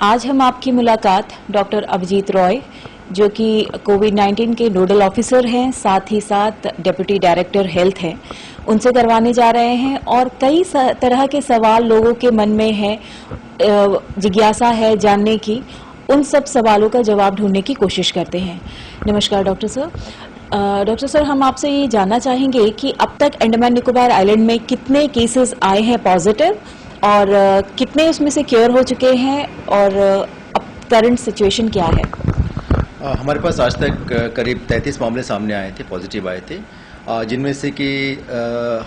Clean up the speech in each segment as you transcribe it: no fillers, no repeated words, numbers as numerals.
आज हम आपकी मुलाकात डॉक्टर अभिजीत रॉय, जो कि कोविड-19 के नोडल ऑफिसर हैं, साथ ही साथ डिप्टी डायरेक्टर हेल्थ हैं, उनसे करवाने जा रहे हैं। और कई तरह के सवाल लोगों के मन में है, जिज्ञासा है जानने की। उन सब सवालों का जवाब ढूंढने की कोशिश करते हैं। नमस्कार डॉक्टर सर। डॉक्टर सर, हम आपसे ये जानना चाहेंगे कि अब तक अंडमान निकोबार आइलैंड में कितने केसेस आए हैं पॉजिटिव, और कितने उसमें से क्योर हो चुके हैं, और अब करंट सिचुएशन क्या है? हमारे पास आज तक करीब 33 मामले सामने आए थे, पॉजिटिव आए थे, जिनमें से कि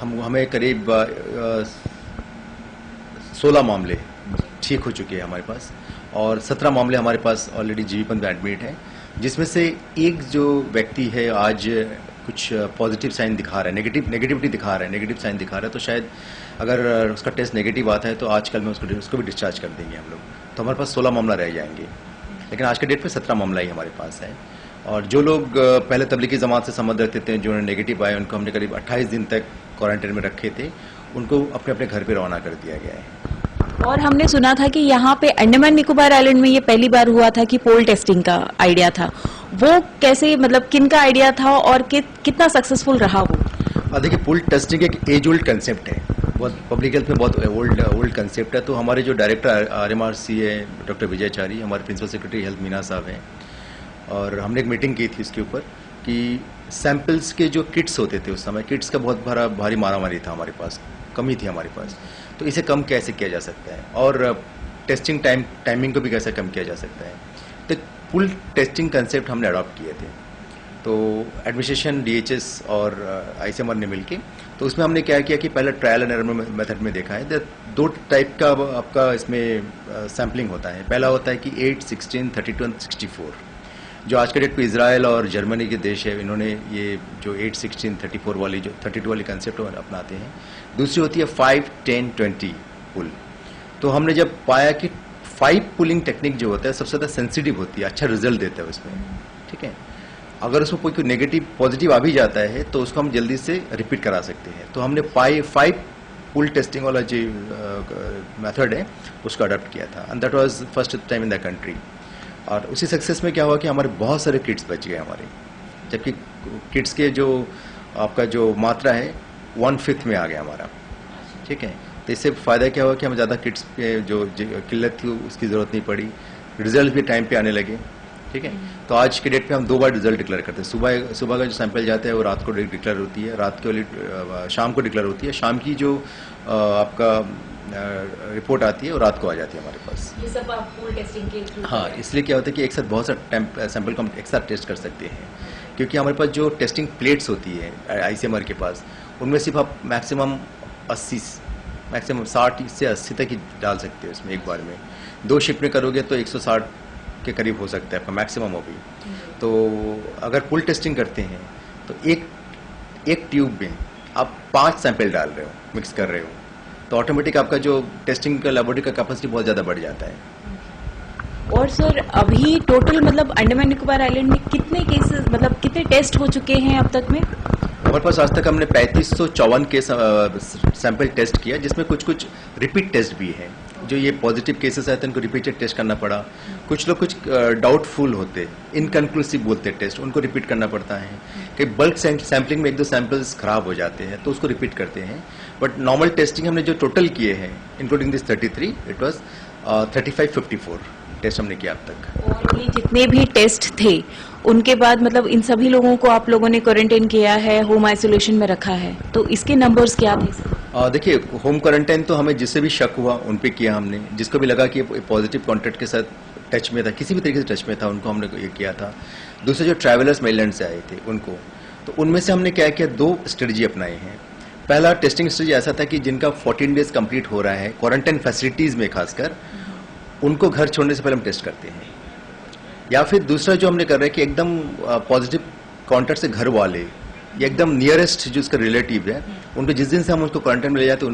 हमें करीब 16 मामले ठीक हो चुके हैं हमारे पास, और 17 मामले हमारे पास ऑलरेडी जीबीपन में एडमिट हैं, जिसमें से एक जो व्यक्ति है आज कुछ पॉजिटिव साइन दिखा रहा है, नेगेटिविटी दिखा रहा है, नेगेटिव साइन दिखा रहा है। तो शायद अगर उसका टेस्ट नेगेटिव आता है तो आज कल में उसको भी डिस्चार्ज कर देंगे हम लोग। तो हमारे पास 16 मामला रह जाएंगे, लेकिन आज के डेट पे 17 मामला ही हमारे पास है। और जो लोग पहले तबलीगी जमात से संबंध रखते थे, जो नेगेटिव आए, उनको हमने करीब 28 दिन तक क्वारंटाइन में रखे थे, उनको अपने अपने घर पे रवाना कर दिया गया है। और हमने सुना था कि यहाँ पे अंडमान निकोबार आइलैंड में ये पहली बार हुआ था कि पोल टेस्टिंग का आइडिया था। वो कैसे, मतलब किन का आइडिया था और कितना सक्सेसफुल रहा वो? देखिए, पोल टेस्टिंग एक एज ओल्ड कंसेप्ट है, बहुत पब्लिक हेल्थ में बहुत ओल्ड कंसेप्ट है। तो हमारे जो डायरेक्टर RMRC है डॉक्टर विजयचारी, हमारे प्रिंसिपल सेक्रेटरी हेल्थ मीना साहब हैं, और हमने एक मीटिंग की थी इसके ऊपर कि सैंपल्स के जो किट्स होते थे, उस समय किट्स का बहुत भारी मारामारी था हमारे पास, कमी थी हमारे पास। तो इसे कम कैसे किया जा सकता है, और टेस्टिंग टाइमिंग को भी कैसे कम किया जा सकता है। तो फुल टेस्टिंग कंसेप्ट हमने अडॉप्ट किए थे। तो एडमिनिस्ट्रेशन, DHS और ICMR ने मिलके, तो उसमें हमने क्या किया कि पहले ट्रायल एंड एरर मेथड में देखा है। दो टाइप का आपका इसमें सैम्पलिंग होता है। पहला होता है कि 8, 16, 32 और 64, जो आज के डेट पे इजराइल और जर्मनी के देश है, इन्होंने ये जो 8, 16, 34 वाली, जो 32 वाली कंसेप्ट अपनाते हैं। दूसरी होती है 5, 10, 20 पुल। तो हमने जब पाया कि 5 पुलिंग टेक्निक जो होता है सबसे ज़्यादा सेंसिटिव होती है, अच्छा रिजल्ट देता है उसमें, ठीक है। अगर उसमें कोई नेगेटिव पॉजिटिव आ भी जाता है तो उसको हम जल्दी से रिपीट करा सकते हैं। तो हमने 5 पुल टेस्टिंग वाला जो मेथड है उसको अडॉप्ट किया था, and that was first time in the country. और उसी सक्सेस में क्या हुआ कि हमारे बहुत सारे किट्स बच गए हमारे, जबकि किट्स के जो आपका जो मात्रा है 1/5 में आ गया हमारा, ठीक है। तो इससे फ़ायदा क्या हुआ कि हमें ज़्यादा किट्स पे जो किल्लत थी उसकी ज़रूरत नहीं पड़ी, रिजल्ट भी टाइम पे आने लगे, ठीक है। तो आज के डेट पे हम 2 बार रिजल्ट डिक्लेयर करते हैं। सुबह का जो सैंपल जाता है वो रात को डिक्लेयर होती है, रात के वाली शाम को डिक्लेयर होती है, शाम की जो आपका रिपोर्ट आती है और रात को आ जाती है हमारे पास। ये सब आप पोल टेस्टिंग के थ्रू? हाँ, इसलिए क्या होता है कि एक साथ बहुत सारे सैंपल को हम एक साथ टेस्ट कर सकते हैं, क्योंकि हमारे पास जो टेस्टिंग प्लेट्स होती है ICMR के पास, उनमें सिर्फ आप मैक्सिमम 60 से 80 तक ही डाल सकते हैं उसमें एक बार में। 2 शिफ्ट में करोगे तो 160 के करीब हो सकता है आपका मैक्सिमम हो भी। तो अगर पुल टेस्टिंग करते हैं तो एक ट्यूब में आप 5 सैंपल डाल रहे हो, मिक्स कर रहे हो, तो ऑटोमेटिक आपका जो टेस्टिंग का लेबोरेटरी का कैपेसिटी बहुत ज़्यादा बढ़ जाता है। और सर, अभी टोटल मतलब अंडमान निकोबार आइलैंड में कितने केसेस, मतलब कितने टेस्ट हो चुके हैं अब तक में? हमारे पास आज तक हमने 3554 के सैंपल टेस्ट किया, जिसमें कुछ रिपीट टेस्ट भी हैं। जो ये पॉजिटिव केसेस आते हैं उनको रिपीटेड टेस्ट करना पड़ा। कुछ लोग कुछ डाउटफुल होते, इनकन्क्लूसिव बोलते टेस्ट, उनको रिपीट करना पड़ता है। कि बल्क सैंपलिंग में 1-2 सैंपल्स खराब हो जाते हैं तो उसको रिपीट करते हैं। बट नॉर्मल टेस्टिंग हमने जो टोटल किए हैं including this 33, it was 3554 test हमने किया अब तक। और ये जितने भी टेस्ट थे उनके बाद मतलब इन सभी लोगों को आप लोगों ने क्वारंटाइन किया है, होम आइसोलेशन में रखा है, तो इसके नंबर्स क्या थे? देखिए, होम क्वारंटाइन तो हमें जिससे भी शक हुआ उन पे किया हमने, जिसको भी लगा कि पॉजिटिव कॉन्टैक्ट के साथ टच में था, किसी भी तरीके से टच में था, उनको हमने ये किया था। दूसरे जो ट्रैवलर्स मेलैंड से आए थे उनको, तो उनमें से हमने क्या किया, 2 स्ट्रेटजी अपनाए हैं। पहला टेस्टिंग स्ट्रेटजी ऐसा था कि जिनका 14 डेज कंप्लीट हो रहा है क्वारंटाइन फैसिलिटीज़ में, खासकर उनको घर छोड़ने से पहले हम टेस्ट करते हैं। या फिर दूसरा जो हमने कर रहे हैं कि एकदम पॉजिटिव कॉन्टैक्ट से घर वाले या एकदम नियरेस्ट जो उसका रिलेटिव है, उनको जिस दिन से हम उसको क्वारंटाइन में ले जाते हैं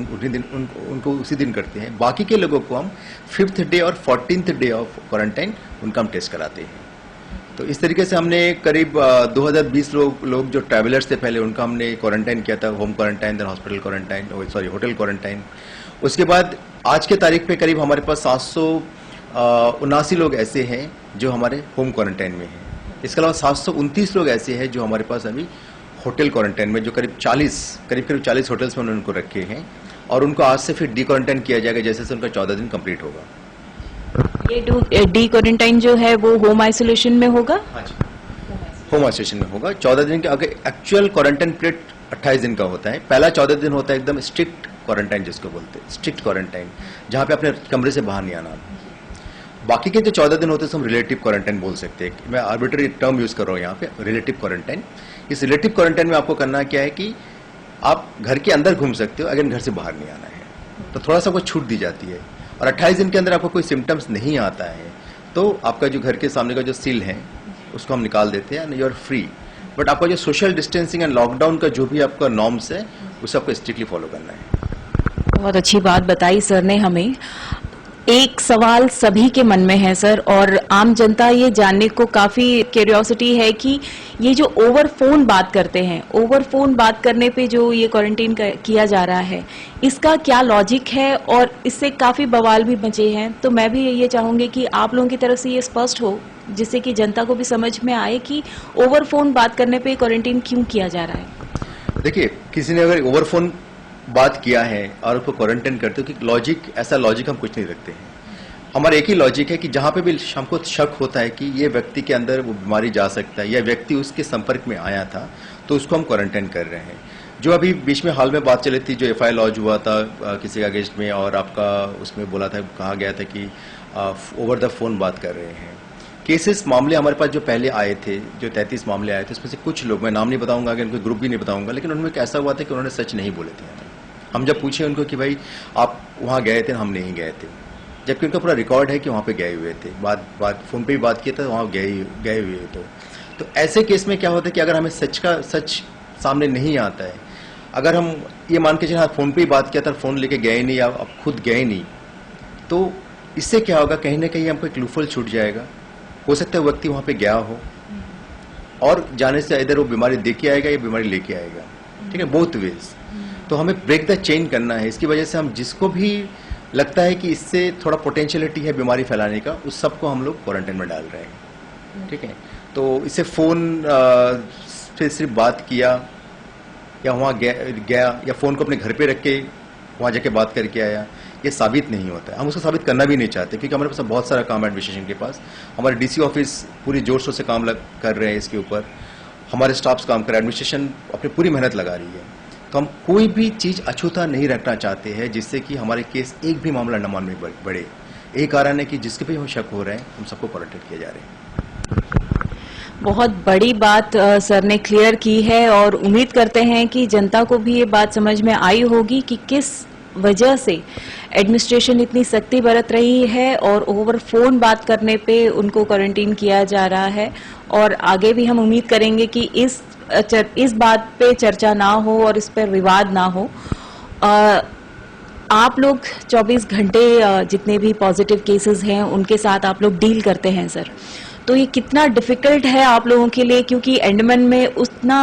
उनको उसी दिन करते हैं। बाकी के लोगों को हम 5th डे और 14th डे ऑफ क्वारंटाइन उनका हम टेस्ट कराते हैं। तो इस तरीके से हमने करीब 2020 लोग जो ट्रैवलर्स थे पहले, उनका हमने क्वारंटाइन किया था, home quarantine, then hospital quarantine, hotel quarantine. उसके बाद आज के तारीख पे करीब हमारे पास 79 लोग ऐसे हैं जो हमारे होम क्वारंटाइन में हैं। इसके अलावा 729 लोग ऐसे हैं जो हमारे पास अभी होटल क्वारंटाइन में, जो करीब 40 होटल्स में उन्होंने उनको रखे हैं, और उनको आज से फिर डी क्वारंटाइन किया जाएगा जैसे से उनका 14 दिन कंप्लीट होगा। ये डी क्वारंटाइन जो है वो होम आइसोलेशन में होगा? हाँ जी, होम आइसोलेशन में होगा 14 दिन के। अगर एक्चुअल क्वारंटाइन पीरियड 28 दिन का होता है, पहला 14 दिन होता है एकदम स्ट्रिक्ट क्वारंटाइन जिसको बोलते हैं, स्ट्रिक्ट क्वारंटाइन, जहाँ पे अपने कमरे से बाहर नहीं आना। बाकी के जो 14 दिन होते हैं हम रिलेटिव क्वारंटाइन बोल सकते हैं। मैं आर्बिट्ररी टर्म यूज कर रहा हूँ यहाँ पे, रिलेटिव क्वारंटाइन। इस रिलेटिव क्वारंटाइन में आपको करना क्या है कि आप घर के अंदर घूम सकते हो, अगर घर से बाहर नहीं आना है तो थोड़ा सा आपको छूट दी जाती है। और 28 दिन के अंदर आपको कोई सिम्टम्स नहीं आता है तो आपका जो घर के सामने का जो सील है उसको हम निकाल देते हैं, यू आर फ्री। बट आपका जो सोशल डिस्टेंसिंग एंड लॉकडाउन का जो भी आपका नॉर्म्स है उसे आपको स्ट्रिक्टली फॉलो करना है। बहुत अच्छी बात बताई सर ने हमें। एक सवाल सभी के मन में है सर, और आम जनता ये जानने को काफी क्यूरियोसिटी है कि ये जो ओवर फोन बात करते हैं, ओवर फोन बात करने पे जो ये क्वारंटीन किया जा रहा है, इसका क्या लॉजिक है, और इससे काफी बवाल भी मचे हैं। तो मैं भी ये चाहूंगी कि आप लोगों की तरफ से ये स्पष्ट हो, जिससे कि जनता को भी समझ में आए कि ओवर फोन बात करने पे क्वारंटीन क्यों किया जा रहा है। देखिए, किसी ने अगर ओवर फोन बात किया है और उसको क्वारंटाइन करते हो कि लॉजिक, ऐसा लॉजिक हम कुछ नहीं रखते हैं। हमारा एक ही लॉजिक है कि जहां पे भी हमको शक होता है कि ये व्यक्ति के अंदर वो बीमारी जा सकता है या व्यक्ति उसके संपर्क में आया था तो उसको हम क्वारंटाइन कर रहे हैं। जो अभी बीच में हाल में बात चली थी, जो FIR लॉन्च हुआ था किसी के अगेंस्ट में, और आपका उसमें बोला था, कहा गया था कि ओवर द फोन बात कर रहे हैं। केसेस मामले हमारे पास जो पहले आए थे, जो 33 मामले आए थे, उसमें से कुछ लोग, मैं नाम नहीं बताऊंगा, अगर उनके ग्रुप भी नहीं बताऊंगा, लेकिन उनमें ऐसा हुआ था कि उन्होंने सच नहीं बोले थे। हम जब पूछे उनको कि भाई आप वहाँ गए थे, हम नहीं गए थे, जबकि उनका पूरा रिकॉर्ड है कि वहाँ पे गए हुए थे, बात फोन पे भी बात किया था, वहाँ गए हुए तो ऐसे केस में क्या होता है कि अगर हमें सच सामने नहीं आता है, अगर हम ये मान के चले हाँ फोन पे ही बात किया था, फोन लेके गए नहीं या अब खुद गए नहीं, तो इससे क्या होगा, कहीं ना कहीं हमको एक लूफल छूट जाएगा। हो सकता है व्यक्ति वहाँ पे गया हो और जाने से इधर वो बीमारी दे के आएगा या बीमारी लेके आएगा, ठीक है, बोथ वेज। तो हमें ब्रेक द चेन करना है। इसकी वजह से हम जिसको भी लगता है कि इससे थोड़ा पोटेंशियलिटी है बीमारी फैलाने का, उस सबको हम लोग क्वारंटाइन में डाल रहे हैं, ठीक है। तो इससे फोन से सिर्फ बात किया या वहाँ गया या फोन को अपने घर पे रख के वहाँ जाके बात करके आया, ये साबित नहीं होता है। हम उसको साबित करना भी नहीं चाहते, क्योंकि हमारे पास बहुत सारा काम है एडमिनिस्ट्रेशन के पास। हमारे DC ऑफिस पूरी जोर शोर से काम कर रहे हैं इसके ऊपर, हमारे स्टाफ्स काम कर रहे हैं, एडमिनिस्ट्रेशन अपनी पूरी मेहनत लगा रही है। तो हम कोई भी चीज़ अछूता नहीं रखना चाहते हैं जिससे कि हमारे केस एक भी मामला अंडमान में बढ़े। यही कारण है कि जिसके भी हम शक हो रहे हैं हम सबको क्वारंटाइन किए जा रहे हैं। बहुत बड़ी बात सर ने क्लियर की है, और उम्मीद करते हैं कि जनता को भी ये बात समझ में आई होगी कि किस वजह से एडमिनिस्ट्रेशन इतनी सख्ती बरत रही है और ओवर फोन बात करने पे उनको क्वारंटीन किया जा रहा है। और आगे भी हम उम्मीद करेंगे कि इस बात पे चर्चा ना हो और इस पर विवाद ना हो। आप लोग 24 घंटे जितने भी पॉजिटिव केसेस हैं उनके साथ आप लोग डील करते हैं सर, तो ये कितना डिफिकल्ट है आप लोगों के लिए, क्योंकि अंडमान में उतना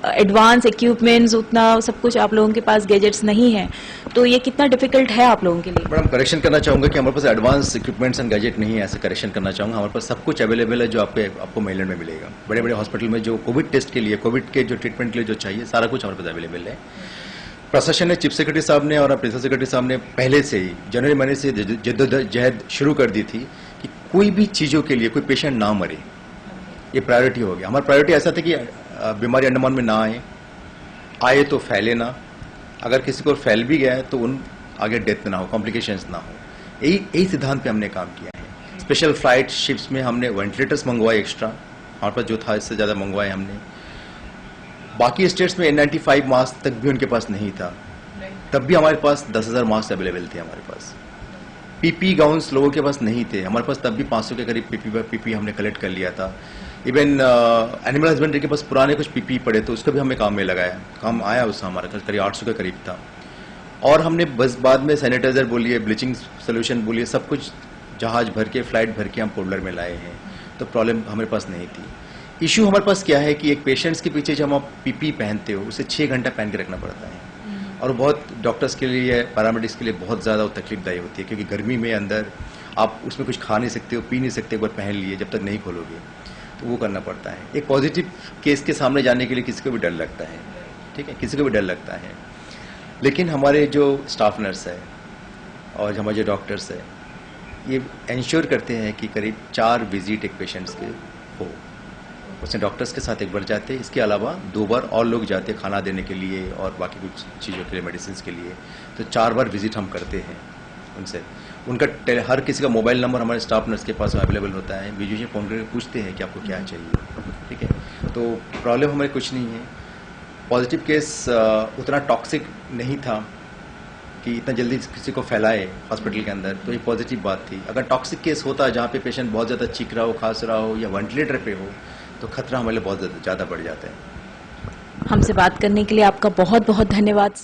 एडवांस इक्विपमेंट्स, उतना सब कुछ आप लोगों के पास गैजेट्स नहीं है, तो ये कितना डिफिकल्ट है आप लोगों के लिए? मैडम, करेक्शन करना चाहूंगा कि हमारे पास एडवांस इक्विपमेंट्स एंड गैजेट नहीं है, ऐसे करेक्शन करना चाहूंगा। हमारे पास सब कुछ अवेलेबल है जो आपको मेलैंड में मिलेगा। बड़े बड़े हॉस्पिटल में जो कोविड टेस्ट के लिए, कोविड के जो ट्रीटमेंट के लिए जो चाहिए, सारा कुछ हमारे पास अवेलेबल है। प्रशासन ने, चीफ सेक्रेटरी साहब ने और प्रिंसिपल सेक्रेटरी साहब ने पहले से ही जनवरी महीने से जद्दोजहद शुरू कर दी थी कि कोई भी चीज़ों के लिए कोई पेशेंट ना मरे, ये प्रायोरिटी हो गया। हमारा प्रायोरिटी ऐसा था कि बीमारी अंडमान में ना आए तो फैले ना, अगर किसी को फैल भी गया है तो उन आगे डेथ ना हो, कॉम्प्लिकेशंस ना हो। यही सिद्धांत पे हमने काम किया है। स्पेशल फ्लाइट शिप्स में हमने वेंटिलेटर्स मंगवाए एक्स्ट्रा, हमारे पास जो था इससे ज़्यादा मंगवाए हमने। बाकी स्टेट्स में N95 मास्क तक भी उनके पास नहीं था, तब भी हमारे पास 10,000 मास्क अवेलेबल थे हमारे पास। PP गाउन्स लोगों के पास नहीं थे, हमारे पास तब भी 500 के करीब PP हमने कलेक्ट कर लिया था। इवन एनिमल हस्बेंड्री के पास पुराने कुछ PP पड़े तो उसको भी हमने काम में लगाया, काम आया उसका हमारा करीब 800 के करीब था। और हमने बस बाद में सैनिटाइजर बोलिए, ब्लीचिंग सोल्यूशन बोलिए, सब कुछ जहाज भर के, फ्लाइट भर के हम पोर्टलर में लाए हैं, तो प्रॉब्लम हमारे पास नहीं थी। इशू हमारे पास क्या है कि एक पेशेंट्स के पीछे जब आप PP पहनते हो उसे 6 घंटा पहन के रखना पड़ता है, और बहुत डॉक्टर्स के लिए, पैरामेडिक्स के लिए बहुत ज़्यादा तकलीफदायी होती है, क्योंकि गर्मी में अंदर आप उसमें कुछ खा नहीं सकते हो, पी नहीं सकते, एक बार पहन लिए जब तक नहीं खोलोगे, तो वो करना पड़ता है। एक पॉजिटिव केस के सामने जाने के लिए किसी को भी डर लगता है, ठीक है, किसी को भी डर लगता है। लेकिन हमारे जो स्टाफ नर्स है और हमारे जो डॉक्टर्स है, ये इंश्योर करते हैं कि करीब 4 विजिट एक पेशेंट्स के हो। उसमें डॉक्टर्स के साथ एक बार जाते हैं, इसके अलावा 2 बार और लोग जाते हैं खाना देने के लिए और बाकी कुछ चीज़ों के लिए, मेडिसिन के लिए। तो 4 बार विजिट हम करते हैं उनसे। उनका हर किसी का मोबाइल नंबर हमारे स्टाफ नर्स के पास अवेलेबल होता है। वीडियो फ़ोन करके पूछते हैं कि आपको क्या चाहिए, ठीक है। तो प्रॉब्लम हमें कुछ नहीं है। पॉजिटिव केस उतना टॉक्सिक नहीं था कि इतना जल्दी किसी को फैलाए हॉस्पिटल के अंदर, तो ये पॉजिटिव बात थी। अगर टॉक्सिक केस होता जहाँ पे पेशेंट बहुत ज़्यादा चीख रहा हो, खांस रहा हो या वेंटिलेटर पे हो, तो खतरा हमारे लिए बहुत ज़्यादा बढ़ जाता है। हमसे बात करने के लिए आपका बहुत बहुत धन्यवाद सर।